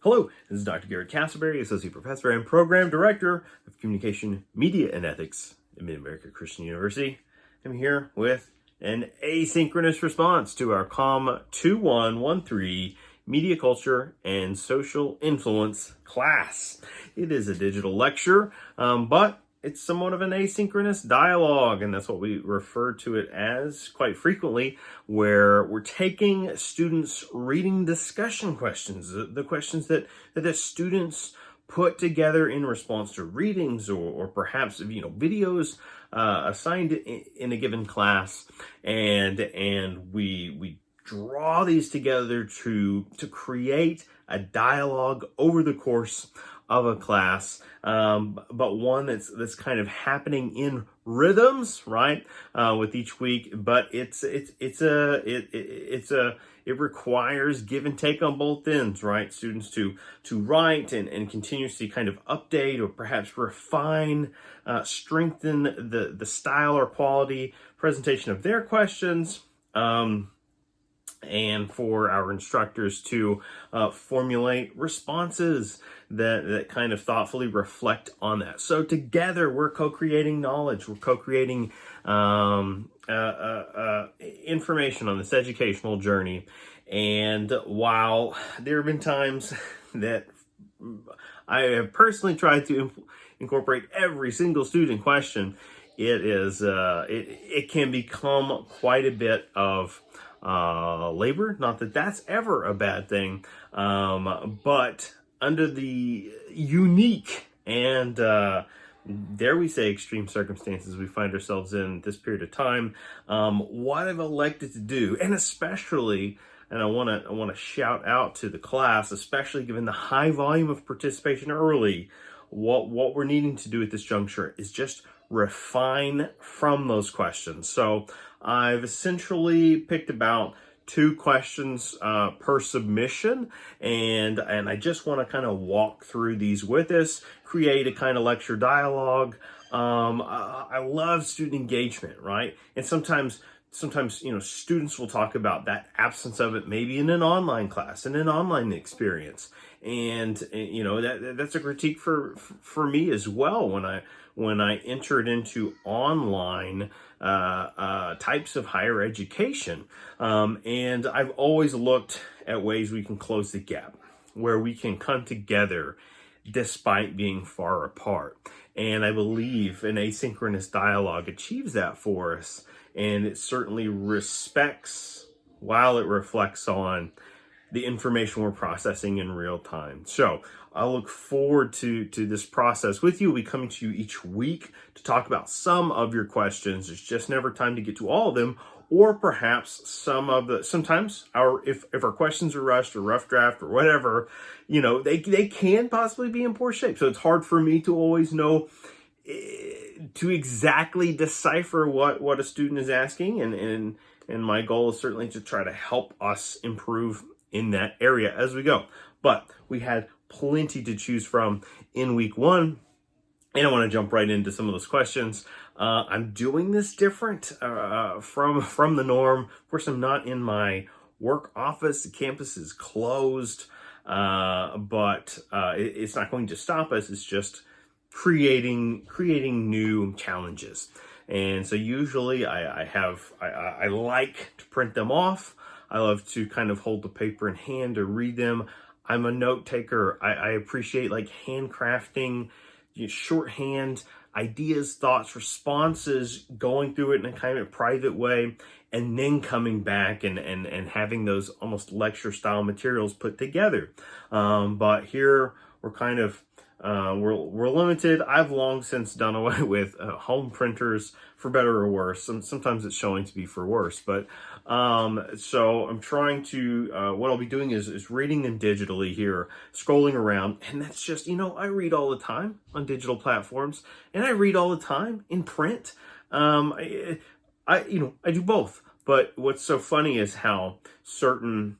Hello, this is Dr. Garrett Castleberry, Associate Professor and Program Director of Communication, Media, and Ethics at Mid-America Christian University. I'm here with an asynchronous response to our COM 2113 Media Culture and Social Influence class. It is a digital lecture, but it's somewhat of an asynchronous dialogue, and that's what we refer to it as quite frequently, where we're taking students' reading discussion questions, the questions that the students put together in response to readings or perhaps videos assigned in a given class, and we draw these together to create a dialogue over the course of a class, but one that's kind of happening in rhythms, right? With each week, but it requires give and take on both ends, right? Students to write and continuously kind of update or perhaps refine, strengthen the style or quality presentation of their questions. And for our instructors to formulate responses that kind of thoughtfully reflect on that. So together we're co-creating knowledge, we're co-creating information on this educational journey. And while there have been times that I have personally tried to incorporate every single student question, it can become quite a bit of labor. Not that that's ever a bad thing, but under the unique and dare we say extreme circumstances we find ourselves in this period of time, what I've elected to do, and especially, and I want to shout out to the class, especially given the high volume of participation early, what we're needing to do at this juncture is just refine from those questions. So I've essentially picked about 2 questions per submission, and I just want to kind of walk through these with us, create a kind of lecture dialogue. I love student engagement, right? And sometimes students will talk about that absence of it maybe in an online class, in an online experience, and that's a critique for me as well when I entered into online types of higher education. And I've always looked at ways we can close the gap, where we can come together despite being far apart. And I believe an asynchronous dialogue achieves that for us. And it certainly respects while it reflects on the information we're processing in real time. So I look forward to this process with you. We'll be coming to you each week to talk about some of your questions. There's just never time to get to all of them, or perhaps sometimes if our questions are rushed or rough draft or whatever, they can possibly be in poor shape. So it's hard for me to always know to exactly decipher what a student is asking, and my goal is certainly to try to help us improve in that area as we go. But we had plenty to choose from in week 1, and I want to jump right into some of those questions. I'm doing this different from the norm. Of course, I'm not in my work office. The campus is closed, but it's not going to stop us. It's just creating new challenges. And so usually I like to print them off. I love to kind of hold the paper in hand to read them. I'm a note taker. I appreciate handcrafting, shorthand, ideas, thoughts, responses, going through it in a kind of private way, and then coming back and having those almost lecture style materials put together. But here we're kind of we're limited. I've long since done away with home printers, for better or worse. Sometimes it's showing to be for worse, but so I'm trying to what I'll be doing is reading them digitally here, scrolling around, and that's just I read all the time on digital platforms, and I read all the time in print. I do both. But what's so funny is how certain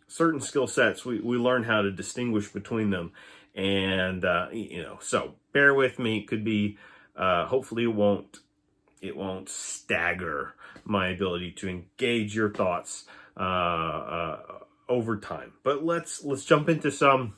skill sets we learn how to distinguish between them. And so bear with me. It could be hopefully it won't stagger my ability to engage your thoughts over time. But let's jump into some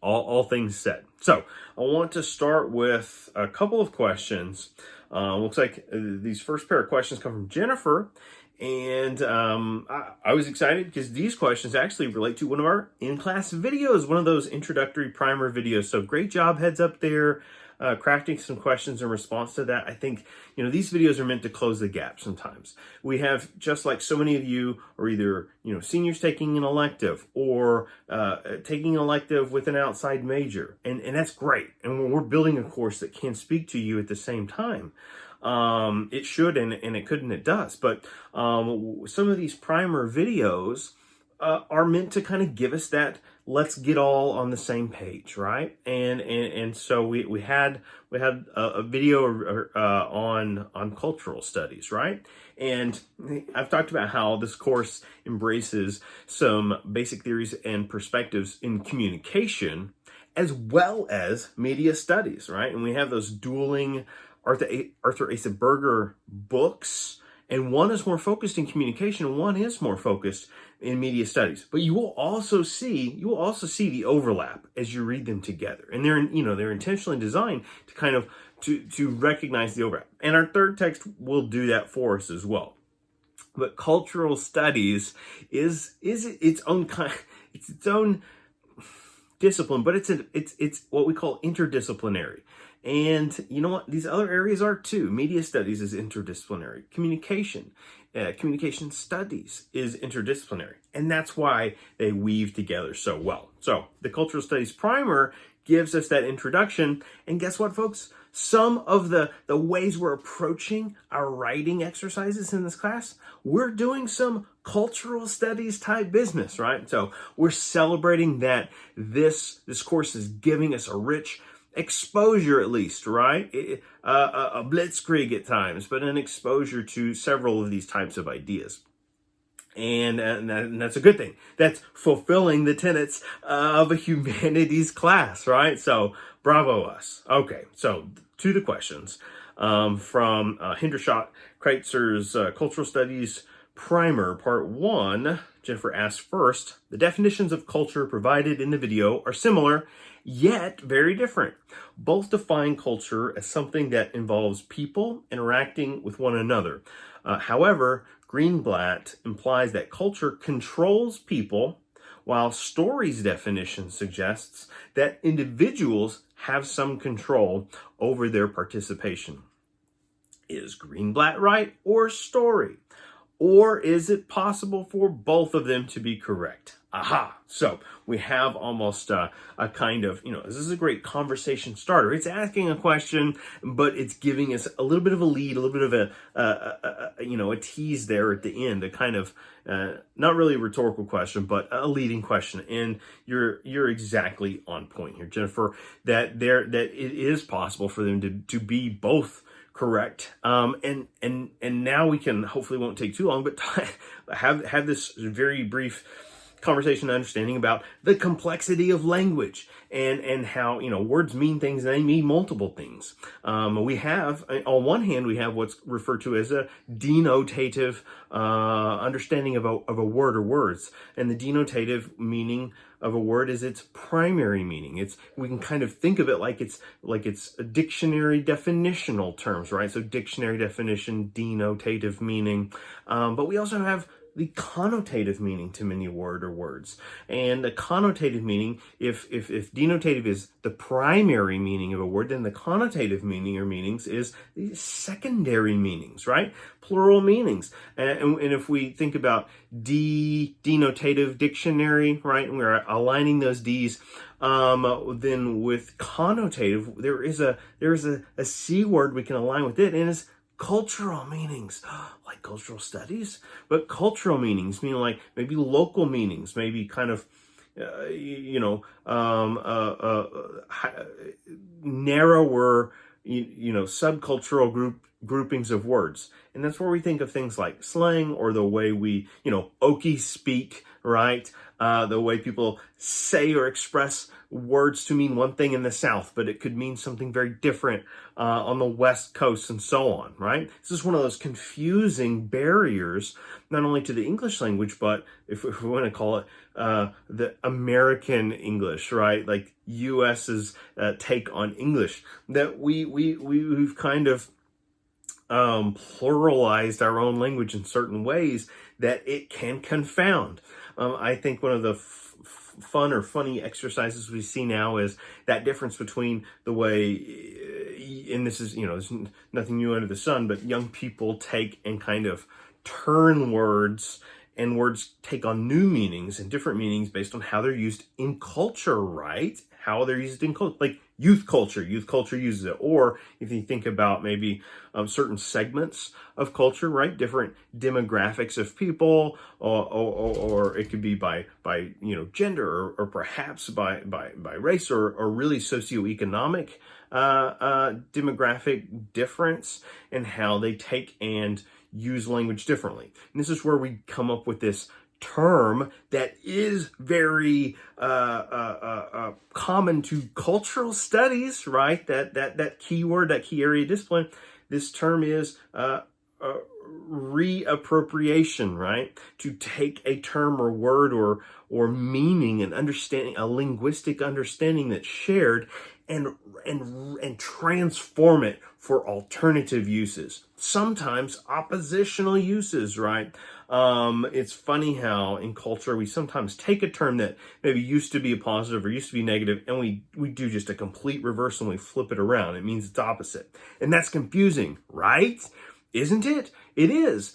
all things said. So I want to start with a couple of questions. Looks like these first pair of questions come from Jennifer. And I was excited because these questions actually relate to one of our in-class videos, one of those introductory primer videos. So great job, heads up there, crafting some questions in response to that. I think, these videos are meant to close the gap sometimes. We have, just like so many of you are either, seniors taking an elective or taking an elective with an outside major. And that's great. And when we're building a course that can speak to you at the same time, it should, and it could, and it does. But some of these primer videos are meant to kind of give us that let's get all on the same page, right? And so we had a video on cultural studies, right? And I've talked about how this course embraces some basic theories and perspectives in communication as well as media studies, right? And we have those dueling Arthur Asa Berger books, and one is more focused in communication, and one is more focused in media studies. But you will also see the overlap as you read them together, and they're intentionally designed to kind of to recognize the overlap. And our third text will do that for us as well. But cultural studies is its own kind, it's its own discipline, but it's what we call interdisciplinary. And you know what? These other areas are too. Media studies is interdisciplinary. Communication studies is interdisciplinary. And that's why they weave together so well. So the cultural studies primer gives us that introduction. And guess what, folks? Some of the ways we're approaching our writing exercises in this class, we're doing some cultural studies type business, right? So we're celebrating that this course is giving us a rich exposure, at least, right? A blitzkrieg at times, but an exposure to several of these types of ideas. And that's a good thing. That's fulfilling the tenets of a humanities class, right? So bravo us. Okay, so to the questions from Hendershot Kreitzer's Cultural Studies Primer, Part 1. Jennifer asks first, the definitions of culture provided in the video are similar, yet very different. Both define culture as something that involves people interacting with one another. However, Greenblatt implies that culture controls people, while Story's definition suggests that individuals have some control over their participation. Is Greenblatt right or Story? Or is it possible for both of them to be correct? Aha! So we have almost a kind of, this is a great conversation starter. It's asking a question, but it's giving us a little bit of a lead, a little bit of a tease there at the end, a kind of, not really a rhetorical question, but a leading question. And you're exactly on point here, Jennifer, that it is possible for them to be both correct. And now we can, hopefully won't take too long, but have this very brief conversation understanding about the complexity of language and how, words mean things and they mean multiple things. We have, on one hand, we have what's referred to as a denotative understanding of a word or words. And the denotative meaning of a word is its primary meaning. We can kind of think of it like it's a dictionary definitional terms, right? So dictionary definition, denotative meaning. But we also have the connotative meaning to many word or words. And the connotative meaning, if denotative is the primary meaning of a word, then the connotative meaning or meanings is the secondary meanings, right? Plural meanings. And if we think about denotative dictionary, right, and we're aligning those Ds, then with connotative, there is a C word we can align with it, and it's cultural meanings, like cultural studies, but cultural meanings, meaning like maybe local meanings, maybe kind of, narrower, subcultural groupings of words. And that's where we think of things like slang or the way we, Okie speak, right? The way people say or express words to mean one thing in the South, but it could mean something very different on the West Coast and so on, right? This is one of those confusing barriers, not only to the English language, but if we want to call it the American English, right? Like US's take on English, that we've kind of pluralized our own language in certain ways that it can confound. I think one of the fun or funny exercises we see now is that difference between the way, and this is, there's nothing new under the sun, but young people take and kind of turn words, and words take on new meanings and different meanings based on how they're used in culture, right? How they're used in culture, like youth culture uses it. Or if you think about maybe certain segments of culture, right? Different demographics of people, or it could be by gender, or perhaps by race, or really socioeconomic demographic difference, and how they take and use language differently. And this is where we come up with this term that is very common to cultural studies, right? That key word, that key area of discipline. This term is reappropriation, right? To take a term or word or meaning and understanding, a linguistic understanding that's shared, and transform it for alternative uses, sometimes oppositional uses, right? It's funny how in culture we sometimes take a term that maybe used to be a positive or used to be negative, and we do just a complete reverse and we flip it around. It means it's opposite. And that's confusing, right? Isn't it? It is.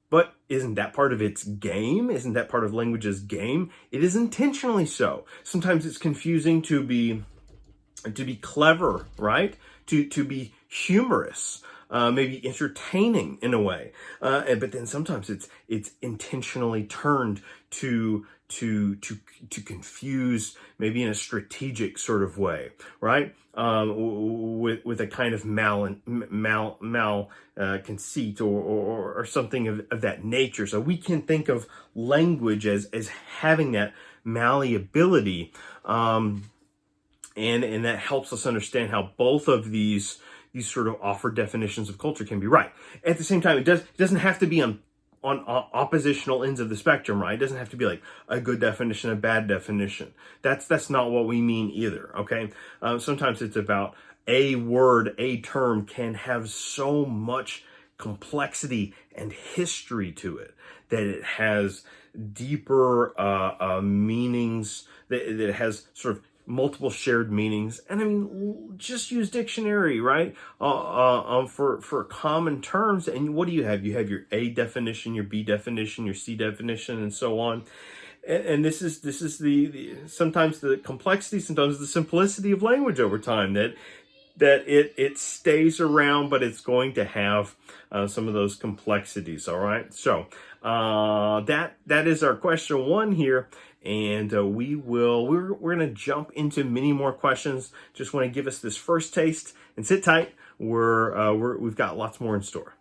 But isn't that part of its game? Isn't that part of language's game? It is intentionally so. Sometimes it's confusing to be clever, right? To be humorous, maybe entertaining in a way. But then sometimes it's intentionally turned to confuse, maybe in a strategic sort of way, right? With a kind of conceit or something of that nature. So we can think of language as having that malleability, and that helps us understand how both of these sort of offered definitions of culture can be right. At the same time, it doesn't have to be on oppositional ends of the spectrum, right? It doesn't have to be like a good definition, a bad definition. That's not what we mean either, okay? Sometimes it's about a word, a term can have so much complexity and history to it that it has deeper meanings, that it has sort of multiple shared meanings. And I mean, just use dictionary, right? For common terms. And what do you have? You have your A definition, your B definition, your C definition, and so on. And this is the sometimes the complexity, sometimes the simplicity of language over time, that it stays around, but it's going to have some of those complexities. All right. So that is our question 1 here. And we're going to jump into many more questions. Just want to give us this first taste, and sit tight. We've got lots more in store.